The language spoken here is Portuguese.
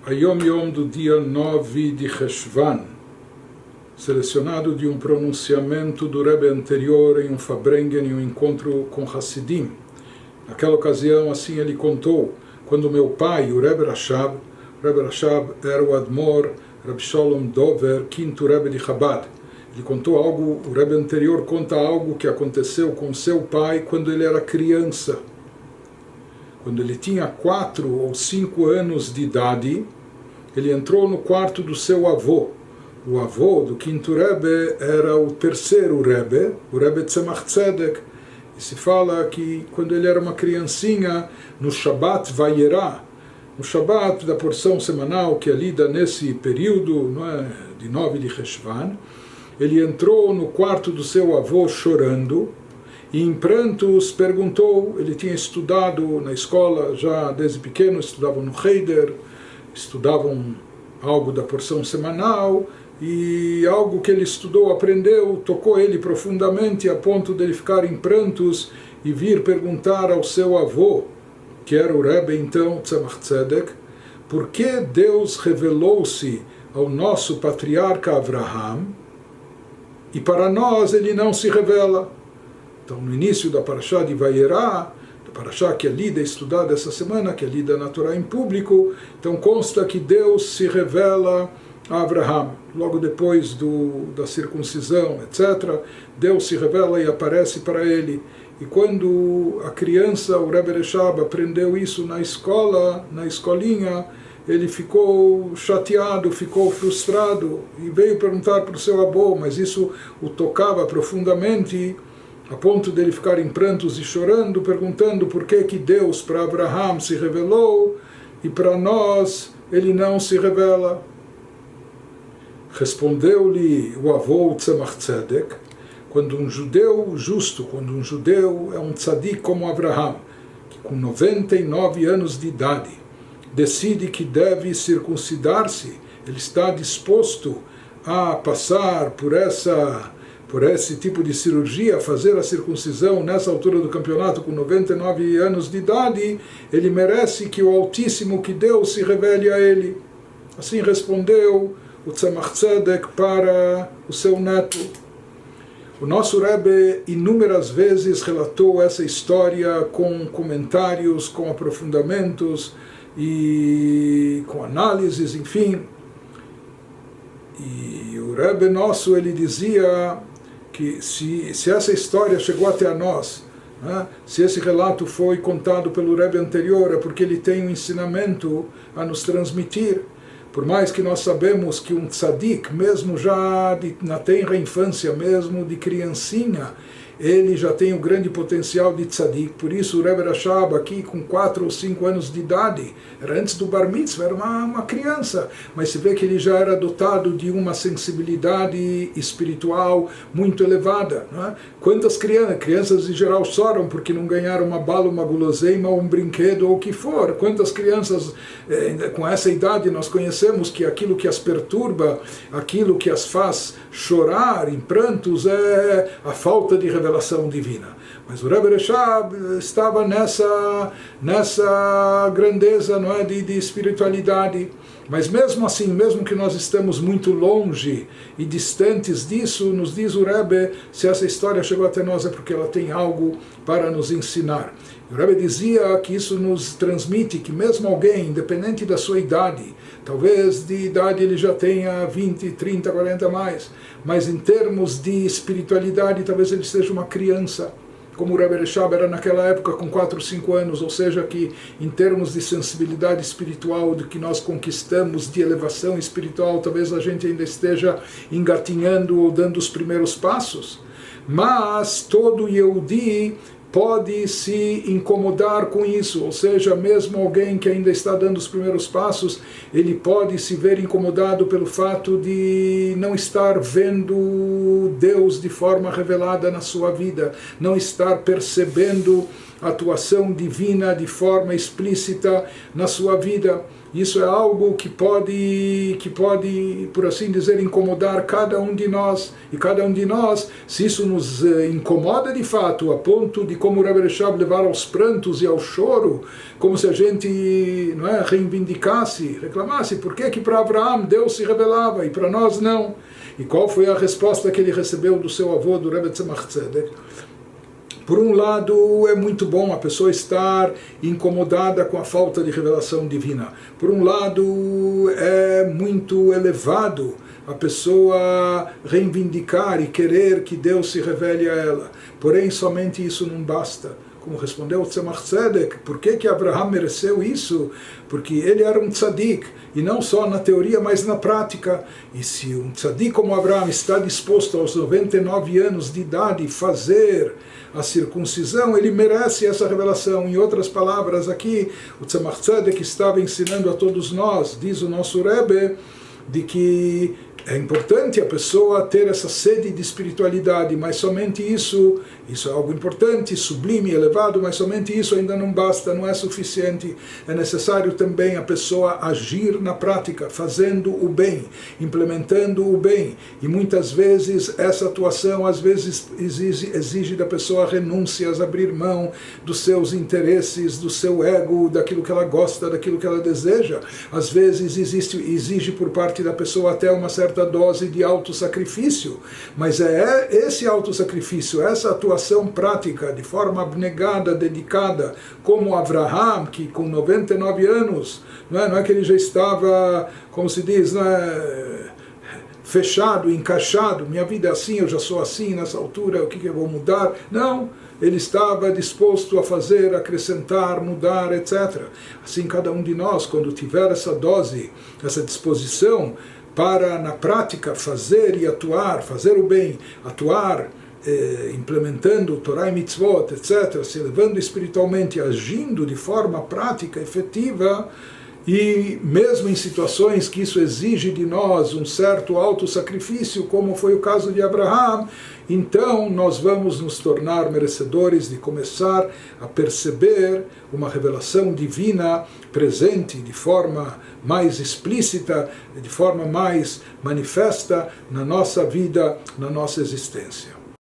a Yom Yom do dia 9 de Cheshvan, selecionado de um pronunciamento do Rebbe anterior em um Fabrengen, em um encontro com Hassidim. Naquela ocasião, assim ele contou, quando meu pai, o Rebbe Rashab era o Admor Rabbi Shalom Dover, quinto Rebbe de Chabad. Ele contou algo, o Rebbe anterior conta algo que aconteceu com seu pai quando ele era criança. Quando ele tinha 4 ou 5 anos de idade, ele entrou no quarto do seu avô. O avô do quinto Rebbe era o terceiro Rebbe, o Rebbe Tzemach Tzedek. E se fala que quando ele era uma criancinha, no Shabbat Vayera, no Shabbat da porção semanal que é lida nesse período, não é, de 9 de Cheshvan, ele entrou no quarto do seu avô chorando, e em prantos perguntou, ele tinha estudado na escola já desde pequeno, estudavam no Heider, estudavam algo da porção semanal, e algo que ele estudou, aprendeu, tocou ele profundamente a ponto de ele ficar em prantos e vir perguntar ao seu avô, que era o Rebbe então, Tzemach Tzedek, por que Deus revelou-se ao nosso patriarca Avraham e para nós ele não se revela. Então, no início da Parashá de Vayera, da Parashá que é lida e estudada essa semana, que é lida na Torá em público, então consta que Deus se revela a Avraham. Logo depois da circuncisão, etc., Deus se revela e aparece para ele. E quando a criança, o Rebbe Rashab, aprendeu isso na escola, na escolinha, ele ficou chateado, ficou frustrado e veio perguntar para o seu avô, mas isso o tocava profundamente, a ponto dele ficar em prantos e chorando, perguntando por que Deus para Avraham se revelou e para nós ele não se revela. Respondeu-lhe o avô Tzemach Tzedek, quando um judeu justo, quando um judeu é um tzadik como Avraham, que com 99 anos de idade decide que deve circuncidar-se, ele está disposto a passar por esse tipo de cirurgia, fazer a circuncisão nessa altura do campeonato com 99 anos de idade, ele merece que o Altíssimo, que Deus, se revele a ele. Assim respondeu o Tzemach Tzedek para o seu neto. O nosso Rebbe inúmeras vezes relatou essa história com comentários, com aprofundamentos e com análises, enfim. E o Rebbe nosso, ele dizia que se essa história chegou até a nós, né, se esse relato foi contado pelo Rebbe anterior, é porque ele tem um ensinamento a nos transmitir. Por mais que nós sabemos que um tzadik, mesmo já na tenra infância, mesmo de criancinha, ele já tem um grande potencial de tzadik. Por isso o Rebbe Rashab aqui com 4 ou 5 anos de idade, era antes do bar mitzvah, era uma criança, mas se vê que ele já era dotado de uma sensibilidade espiritual muito elevada. Não é? Quantas crianças em geral choram porque não ganharam uma bala, uma guloseima, ou um brinquedo ou o que for. Quantas crianças com essa idade nós conhecemos que aquilo que as perturba, aquilo que as faz chorar em prantos é a falta de revelação divina. Mas o Rebbe Rashab estava nessa grandeza, não é, de espiritualidade. Mas mesmo assim, mesmo que nós estamos muito longe e distantes disso, nos diz o Rebbe, se essa história chegou até nós é porque ela tem algo para nos ensinar. O Rebbe dizia que isso nos transmite que mesmo alguém, independente da sua idade, talvez de idade ele já tenha 20, 30, 40 mais, mas em termos de espiritualidade talvez ele seja uma criança, como o Rebbe Rashab era naquela época com 4, 5 anos, ou seja, que em termos de sensibilidade espiritual, do que nós conquistamos de elevação espiritual, talvez a gente ainda esteja engatinhando ou dando os primeiros passos, mas todo Yehudi pode se incomodar com isso, ou seja, mesmo alguém que ainda está dando os primeiros passos, ele pode se ver incomodado pelo fato de não estar vendo Deus de forma revelada na sua vida, não estar percebendo a atuação divina de forma explícita na sua vida. Isso é algo que pode, por assim dizer, incomodar cada um de nós. E cada um de nós, se isso nos incomoda de fato, a ponto de, como o Rebbe Reshab, levar aos prantos e ao choro, como se a gente, não é, reivindicasse, reclamasse, por que para Abraham Deus se revelava e para nós não? E qual foi a resposta que ele recebeu do seu avô, do Rebbe Tzemach Tzedek? Por um lado, é muito bom a pessoa estar incomodada com a falta de revelação divina. Por um lado, é muito elevado a pessoa reivindicar e querer que Deus se revele a ela. Porém, somente isso não basta. Como respondeu o Tzemach Tzedek, por que Abraham mereceu isso? Porque ele era um tzadik, e não só na teoria, mas na prática. E se um tzadik como Abraham está disposto aos 99 anos de idade fazer a circuncisão, ele merece essa revelação. Em outras palavras, aqui o Tzemach Tzedek estava ensinando a todos nós, diz o nosso Rebbe, de que é importante a pessoa ter essa sede de espiritualidade, mas somente isso é algo importante, sublime, elevado, mas somente isso ainda não basta, não é suficiente. É necessário também a pessoa agir na prática, fazendo o bem, implementando o bem. E muitas vezes essa atuação às vezes exige da pessoa renúncias, abrir mão dos seus interesses, do seu ego, daquilo que ela gosta, daquilo que ela deseja. Às vezes exige por parte da pessoa até uma certa dose de autossacrifício, mas é esse autossacrifício, essa atuação prática, de forma abnegada, dedicada, como Abraham, que com 99 anos, não é que ele já estava, como se diz, fechado, encaixado, minha vida é assim, eu já sou assim, nessa altura, o que eu vou mudar? Não, ele estava disposto a fazer, acrescentar, mudar, etc. Assim, cada um de nós, quando tiver essa dose, essa disposição para, na prática, fazer e atuar, fazer o bem, atuar, implementando Torah e Mitzvot, etc., se elevando espiritualmente, agindo de forma prática, efetiva, e mesmo em situações que isso exige de nós um certo autossacrifício, como foi o caso de Abraham, então nós vamos nos tornar merecedores de começar a perceber uma revelação divina presente de forma mais explícita, de forma mais manifesta na nossa vida, na nossa existência.